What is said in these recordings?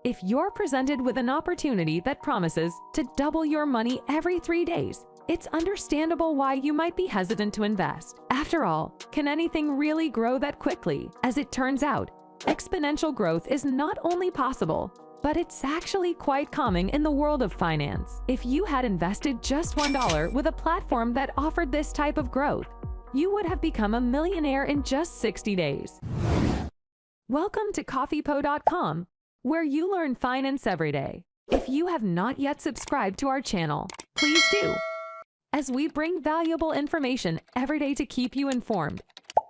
If you're presented with an opportunity that promises to double your money every 3 days, it's understandable why you might be hesitant to invest. After all, can anything really grow that quickly? As it turns out, exponential growth is not only possible, but it's actually quite common in the world of finance. If you had invested just $1 with a platform that offered this type of growth, you would have become a millionaire in just 60 days. Welcome to Coffeepo.com, where you learn finance every day. If you have not yet subscribed to our channel, please do, as we bring valuable information every day to keep you informed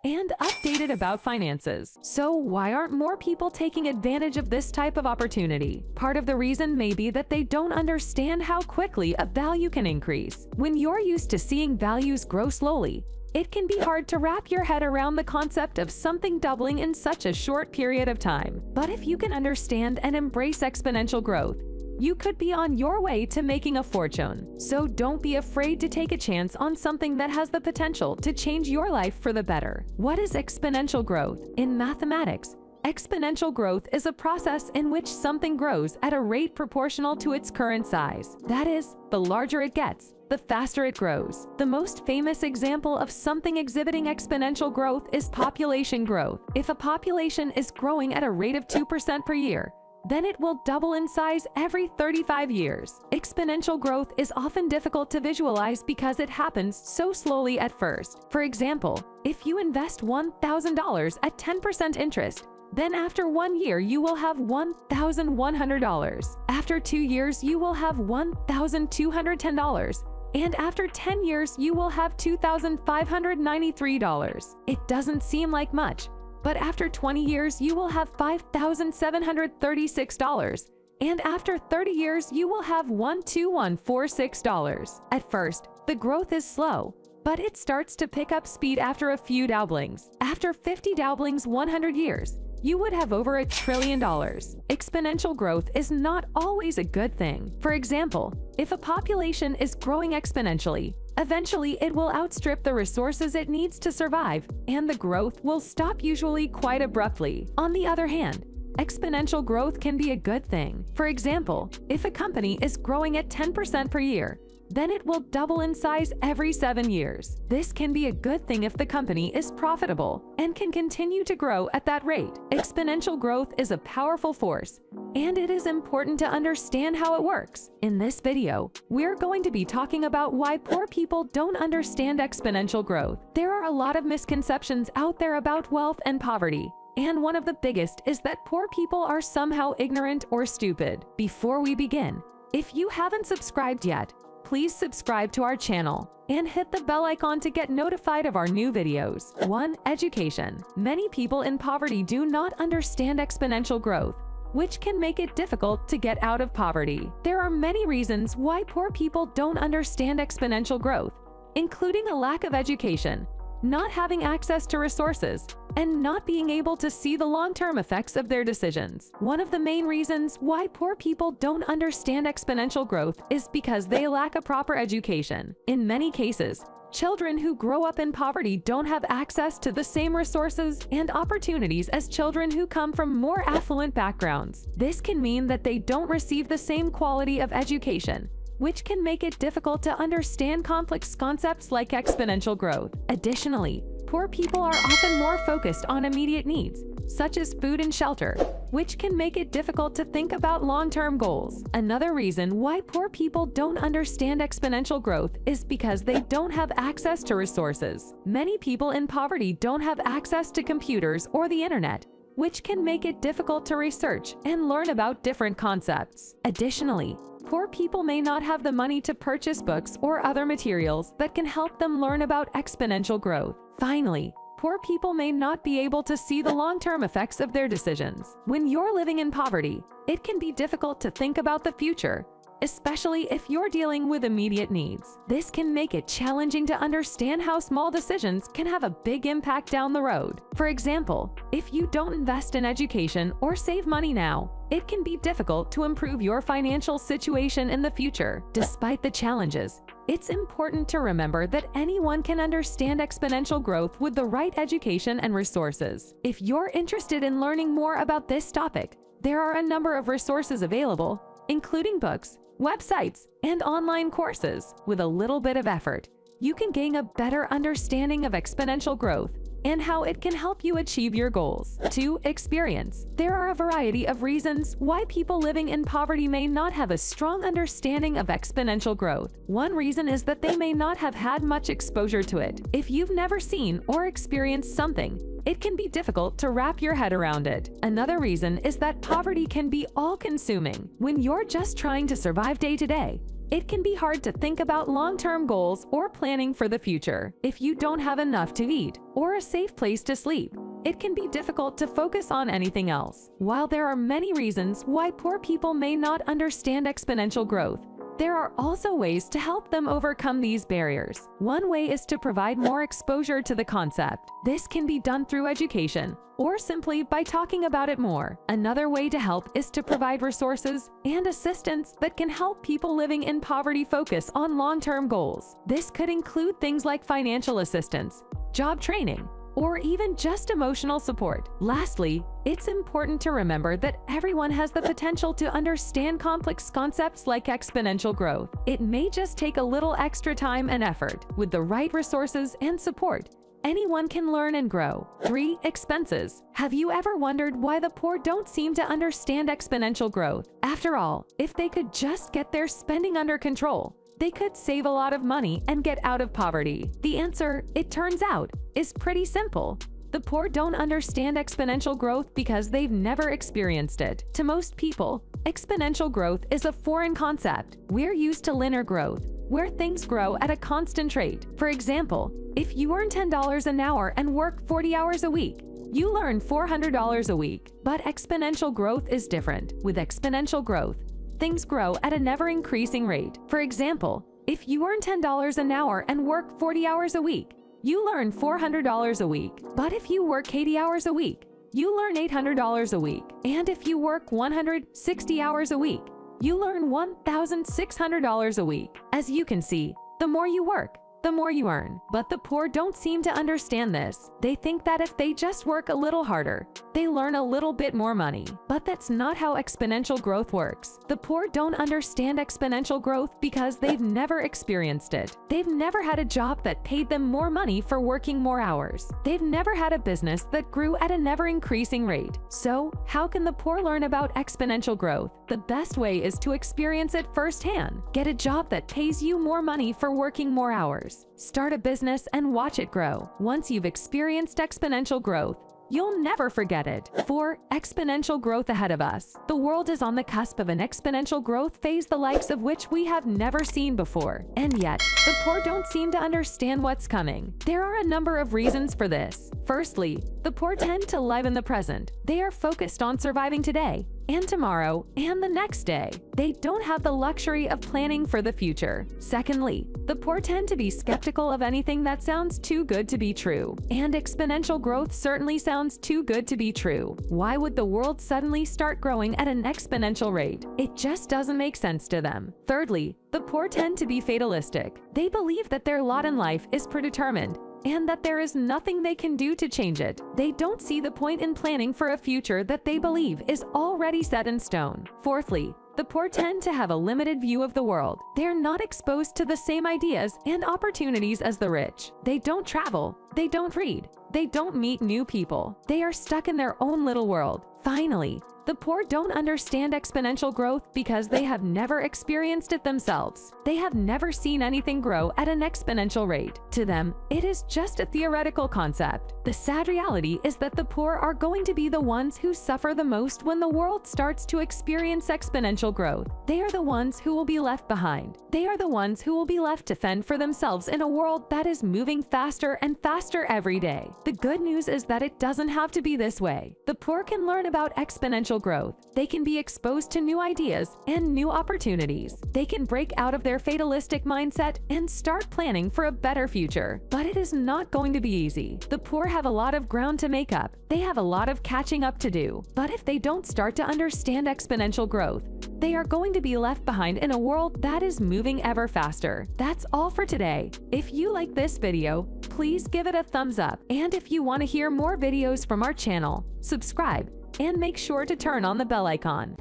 and updated about finances. So why aren't more people taking advantage of this type of opportunity? Part of the reason may be that they don't understand how quickly a value can increase. When you're used to seeing values grow slowly, it can be hard to wrap your head around the concept of something doubling in such a short period of time. But if you can understand and embrace exponential growth, you could be on your way to making a fortune. So don't be afraid to take a chance on something that has the potential to change your life for the better. What is exponential growth? In mathematics, exponential growth is a process in which something grows at a rate proportional to its current size. That is, the larger it gets, the faster it grows. The most famous example of something exhibiting exponential growth is population growth. If a population is growing at a rate of 2% per year, then it will double in size every 35 years. Exponential growth is often difficult to visualize because it happens so slowly at first. For example, if you invest $1,000 at 10% interest, then after 1 year you will have $1,100. After 2 years you will have $1,210. And after 10 years you will have $2,593. It doesn't seem like much, but after 20 years you will have $5,736. And after 30 years you will have $1,2,146. At first, the growth is slow, but it starts to pick up speed after a few doublings. After 50 doublings, 100 years, you would have over $1 trillion. Exponential growth is not always a good thing. For example, if a population is growing exponentially, eventually it will outstrip the resources it needs to survive, and the growth will stop usually quite abruptly. On the other hand, exponential growth can be a good thing. For example, if a company is growing at 10% per year, then it will double in size every 7 years. This can be a good thing if the company is profitable and can continue to grow at that rate. Exponential growth is a powerful force, and it is important to understand how it works. In this video, we're going to be talking about why poor people don't understand exponential growth. There are a lot of misconceptions out there about wealth and poverty, and one of the biggest is that poor people are somehow ignorant or stupid. Before we begin, if you haven't subscribed yet, please subscribe to our channel and hit the bell icon to get notified of our new videos. 1. Education. Many people in poverty do not understand exponential growth, which can make it difficult to get out of poverty. There are many reasons why poor people don't understand exponential growth, including a lack of education, not having access to resources, and not being able to see the long-term effects of their decisions. One of the main reasons why poor people don't understand exponential growth is because they lack a proper education. In many cases, children who grow up in poverty don't have access to the same resources and opportunities as children who come from more affluent backgrounds. This can mean that they don't receive the same quality of education, which can make it difficult to understand complex concepts like exponential growth. Additionally, poor people are often more focused on immediate needs, such as food and shelter, which can make it difficult to think about long-term goals. Another reason why poor people don't understand exponential growth is because they don't have access to resources. Many people in poverty don't have access to computers or the internet, which can make it difficult to research and learn about different concepts. Additionally, poor people may not have the money to purchase books or other materials that can help them learn about exponential growth. Finally, poor people may not be able to see the long-term effects of their decisions. When you're living in poverty, it can be difficult to think about the future, especially if you're dealing with immediate needs. This can make it challenging to understand how small decisions can have a big impact down the road. For example, if you don't invest in education or save money now, it can be difficult to improve your financial situation in the future. Despite the challenges, it's important to remember that anyone can understand exponential growth with the right education and resources. If you're interested in learning more about this topic, There are a number of resources available, including books, websites, and online courses. With a little bit of effort, you can gain a better understanding of exponential growth and how it can help you achieve your goals. 2. Experience. There are a variety of reasons why people living in poverty may not have a strong understanding of exponential growth. One reason is that they may not have had much exposure to it. If you've never seen or experienced something, it can be difficult to wrap your head around it. Another reason is that poverty can be all-consuming. When you're just trying to survive day to day, it can be hard to think about long-term goals or planning for the future. If you don't have enough to eat or a safe place to sleep, it can be difficult to focus on anything else. While there are many reasons why poor people may not understand exponential growth, there are also ways to help them overcome these barriers. One way is to provide more exposure to the concept. This can be done through education or simply by talking about it more. Another way to help is to provide resources and assistance that can help people living in poverty focus on long-term goals. This could include things like financial assistance, job training, or even just emotional support. Lastly, it's important to remember that everyone has the potential to understand complex concepts like exponential growth. It may just take a little extra time and effort. With the right resources and support, anyone can learn and grow. 3. Expenses. Have you ever wondered why the poor don't seem to understand exponential growth? After all, if they could just get their spending under control, they could save a lot of money and get out of poverty. The answer, it turns out, is pretty simple. The poor don't understand exponential growth because they've never experienced it. To most people, exponential growth is a foreign concept. We're used to linear growth, where things grow at a constant rate. For example, if you earn $10 an hour and work 40 hours a week, you earn $400 a week. But exponential growth is different. With exponential growth, things grow at a never-increasing rate. For example, if you earn $10 an hour and work 40 hours a week, you earn $400 a week. But if you work 80 hours a week, you earn $800 a week. And if you work 160 hours a week, you earn $1,600 a week. As you can see, the more you work, the more you earn. But the poor don't seem to understand this. They think that if they just work a little harder, they earn a little bit more money. But that's not how exponential growth works. The poor don't understand exponential growth because they've never experienced it. They've never had a job that paid them more money for working more hours. They've never had a business that grew at a never-increasing rate. So, how can the poor learn about exponential growth? The best way is to experience it firsthand. Get a job that pays you more money for working more hours. Start a business and watch it grow. Once you've experienced exponential growth, you'll never forget it. 4. Exponential growth ahead of us. The world is on the cusp of an exponential growth phase the likes of which we have never seen before. And yet, the poor don't seem to understand what's coming. There are a number of reasons for this. Firstly, the poor tend to live in the present. They are focused on surviving today and tomorrow and the next day. They don't have the luxury of planning for the future. Secondly, the poor tend to be skeptical of anything that sounds too good to be true. And exponential growth certainly sounds too good to be true. Why would the world suddenly start growing at an exponential rate? It just doesn't make sense to them. Thirdly, the poor tend to be fatalistic. They believe that their lot in life is predetermined and that there is nothing they can do to change it. They don't see the point in planning for a future that they believe is already set in stone. Fourthly, the poor tend to have a limited view of the world. They're not exposed to the same ideas and opportunities as the rich. They don't travel. They don't read. They don't meet new people. They are stuck in their own little world. Finally, the poor don't understand exponential growth because they have never experienced it themselves. They have never seen anything grow at an exponential rate. To them, it is just a theoretical concept. The sad reality is that the poor are going to be the ones who suffer the most when the world starts to experience exponential growth. They are the ones who will be left behind. They are the ones who will be left to fend for themselves in a world that is moving faster and faster every day. The good news is that it doesn't have to be this way. The poor can learn about exponential growth. They can be exposed to new ideas and new opportunities. They can break out of their fatalistic mindset and start planning for a better future. But it is not going to be easy. The poor have a lot of ground to make up. They have a lot of catching up to do. But if they don't start to understand exponential growth, they are going to be left behind in a world that is moving ever faster. That's all for today. If you like this video, please give it a thumbs up. And if you want to hear more videos from our channel, subscribe and make sure to turn on the bell icon.